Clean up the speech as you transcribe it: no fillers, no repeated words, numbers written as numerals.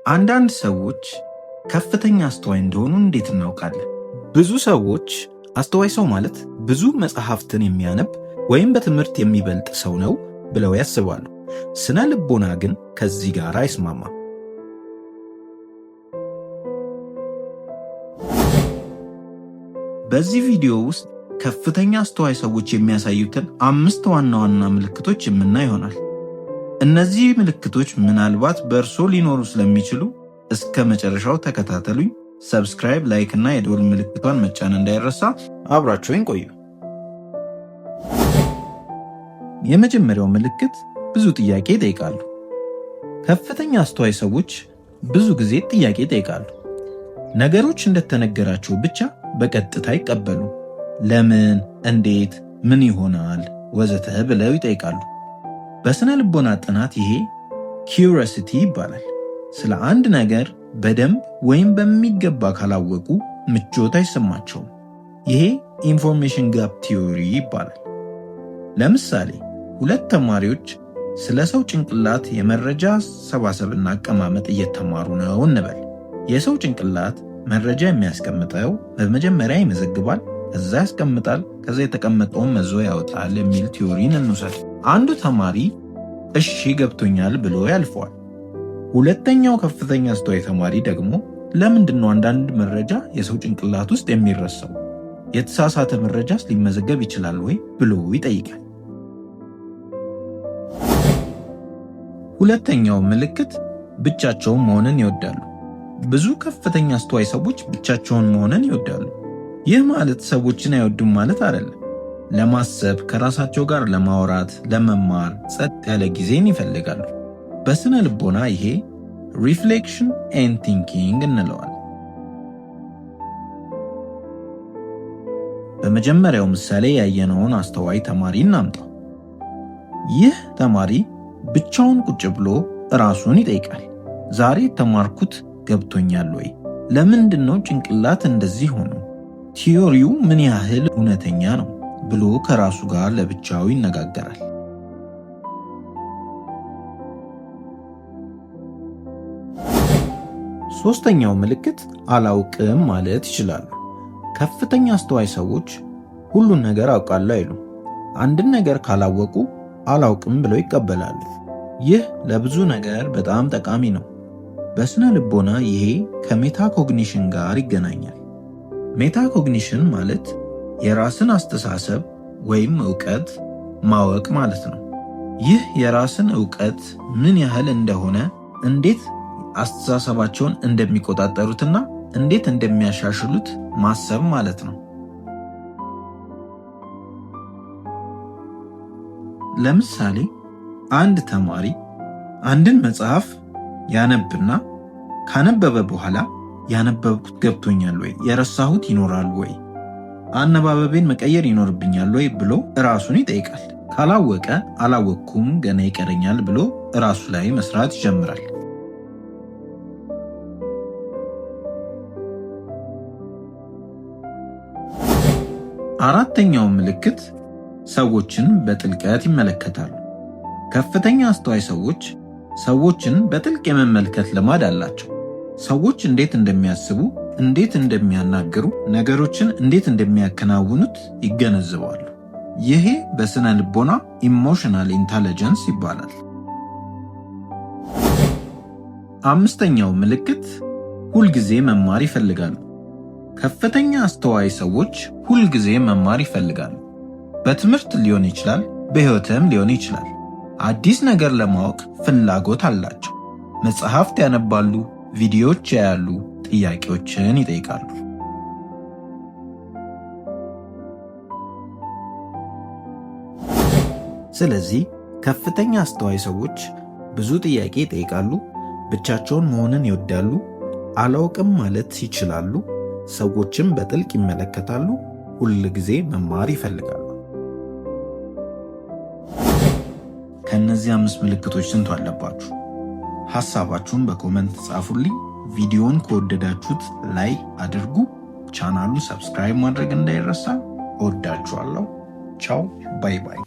አንዳንድ ሰዎች ከፍተኛ አስተዋይ እንደሆኑ እንዴት እናውቃለን? ብዙ ሰዎች አስተዋይ ሰው ማለት ብዙ መጽሐፍትን የሚያነብ ወይም በትምህርት የሚበልጥ ሰው ነው ብለው ያስባሉ። ስነ ልቦና ግን ከዚህ ጋር አይስማማም። በዚህ ቪዲዮ ውስጥ ከፍተኛ አስተዋይ ሰዎች የሚያሳዩትን 5 ዋና ዋና ምልክቶች የምናይ ይሆናል። እነዚህ ምልክቶች ምናልባት በእርሶ ሊኖሩ ስለሚችሉ እስከ መጨረሻው ተከታተሉኝ። ሰብስክራይብ፣ ላይክ እና የደወል ምልክቷን መጫን እንዳይረሳ። አብራችሁኝ ቆዩ። የመጀመሪያው ምልክት ብዙ ጥያቄ ይጠይቃሉ። ከፍተኛ አስተዋይ ሰዎች ብዙ ጊዜ ጥያቄ ይጠይቃሉ። ነገሮች እንደተነገራቸው ብቻ በቀጥታ ይቀበሉ። ለምን፣ እንዴት፣ ምን ይሆናል ወዘተ ብለው ይጠይቃሉ። በስነ ልቦና ጥናት ይሄ ኪዩሪዮሲቲ ይባላል። ስለ አንድ ነገር በደንብ ወይም በሚገባ ካላወቁ ምቾት አይሰማቸውም። ይሄ ኢንፎርሜሽን ጋፕ ቲዮሪ ይባላል። ለምሳሌ 2 ተማሪዎች ስለ ሰው ጭንቅላት የመረጃ ሰባሰብና አቀማመጥ እየተማሩ ነው እንበል። የሰው ጭንቅላት መረጃ የሚያስቀምጠው በመጀመሪያ ይመዘግባል፣ ከዛ ያስቀምጣል፣ ከዛ የተቀመጠውን መዞ ያወጣል የሚል ቲዮሪን እንውሰድ። አንዱ ተማሪ እሺ ገብቶኛል ብሎ ያልፈዋል። ሁለተኛው ከፍተኛ አስተዋይ ተማሪ ደግሞ ለምንድነው አንዳንድ መረጃ የሰው ጭንቅላት ውስጥ የሚረሳው? የተሳሳተ መረጃስ ሊመዘገብ ይችላል ወይ ብሎ ይጠይቃል። ሁለተኛው ምልክት ብቻቸውን መሆንን ይወዳሉ። ብዙ ከፍተኛ አስተዋይ ሰዎች ብቻቸውን መሆንን ይወዳሉ። ይህ ማለት ሰዎችን አይወዱም ማለት አይደለም። ለማሰብ፣ ከራሳቸው ጋር ለማውራት፣ ለመማር ጸጥ ያለ ጊዜን ይፈልጋሉ። በስነ ልቦና ይሄ ሪፍሌክሽን ኤንድ ቲንኪንግ እንለዋል። በመጀመሪያው ምሳሌ ያየነውን አስተዋይ ተማሪ እናምጣው። ይህ ተማሪ ብቻውን ቁጭ ብሎ ራሱን ይጠይቃል። ዛሬ የተማርኩት ገብቶኛል ወይ? ለምንድነው ጭንቅላት እንደዚህ ሆኖ? ቲዮሪው ምን ያህል እውነተኛ ነው ብሎ ከራሱ ጋር ለብቻው ይነጋገራል። ሶስተኛው ምልክት አላውቅም ማለት ይችላሉ። ከፍተኛ አስተዋይ ሰዎች ሁሉን ነገር አውቃለሁ አይሉም። አንድን ነገር ካላወቁ አላውቅም ብለው ይቀበላሉ። ይህ ለብዙ ነገር በጣም ጠቃሚ ነው። በስነ ልቦና ይሄ ከሜታኮግኒሽን ጋር ይገናኛል። ሜታኮግኒሽን ማለት የራስን አስተሳሰብ ወይም ዕውቀት ማወቅ ማለት ነው። ይህ የራስን ዕውቀት ምን ያህል እንደሆነ፣ እንዴት አስተሳሰባቸውን እንደሚቆጣጠሩትና እንዴት እንደሚያሻሽሉት ማሰብ ማለት ነው። ለምሳሌ አንድ ተማሪ አንድን መጽሐፍ ያነብና ካነበበ በኋላ ያነበብኩት ገብቶኛል ወይ? የረሳሁት ይኖራል ወይ? አነባበቤን መቀየር ይኖርብኛል ወይ ብሎ ራሱን ይጠይቃል። ካላወቀ አላወቅኩም ገና ይቀረኛል ብሎ ራሱ ላይ መስራት ይጀምራል። አራተኛው ምልክት ሰዎችን በጥልቀት ይመለከታሉ። ከፍተኛ አስተዋይ ሰዎች ሰዎችን በጥልቅ የመመልከት ልማድ አላቸው። ሰዎች እንዴት እንደሚያስቡ፣ እንዴት እንደሚያናገሩ፣ ነገሮችን እንዴት እንደሚያከናውኑት ይገነዘባሉ። ይሄ በስነ ልቦና ኢሞሽናል ኢንተለጀንስ ይባላል። አምስተኛው ምልክት ሁልጊዜ መማር ይፈልጋሉ። ከፍተኛ አስተዋይ ሰዎች ሁልጊዜ መማር ይፈልጋሉ። በትምህርት ሊሆን ይችላል፣ በሕይወትም ሊሆን ይችላል። አዲስ ነገር ለማወቅ ፍላጎት አላቸው። መጽሐፍት ያነባሉ፣ ቪዲዮዎች ያያሉ፣ ጥያቄዎችን ይጠይቃሉ። ስለዚህ ከፍተኛ አስተዋይ ሰዎች ብዙ ጥያቄ ይጠይቃሉ፣ ብቻቸውን መሆንን ይወዳሉ፣ አላውቅም ማለት ይችላሉ፣ ሰዎችን በጥልቅ ይመለከታሉ፣ ሁል ጊዜ መማር ይፈልጋሉ። ከነዚህ 5 ምልክቶች ስንቱ አለባችሁ? ሐሳባችሁን በኮመንት ጻፉልኝ። ቪዲዮውን ከወደዳችሁት ላይክ አድርጉ። ቻናሉን ሰብስክራይብ ማድረግ እንዳይረሳ። እወዳችኋለሁ። ቻው፣ ባይ ባይ።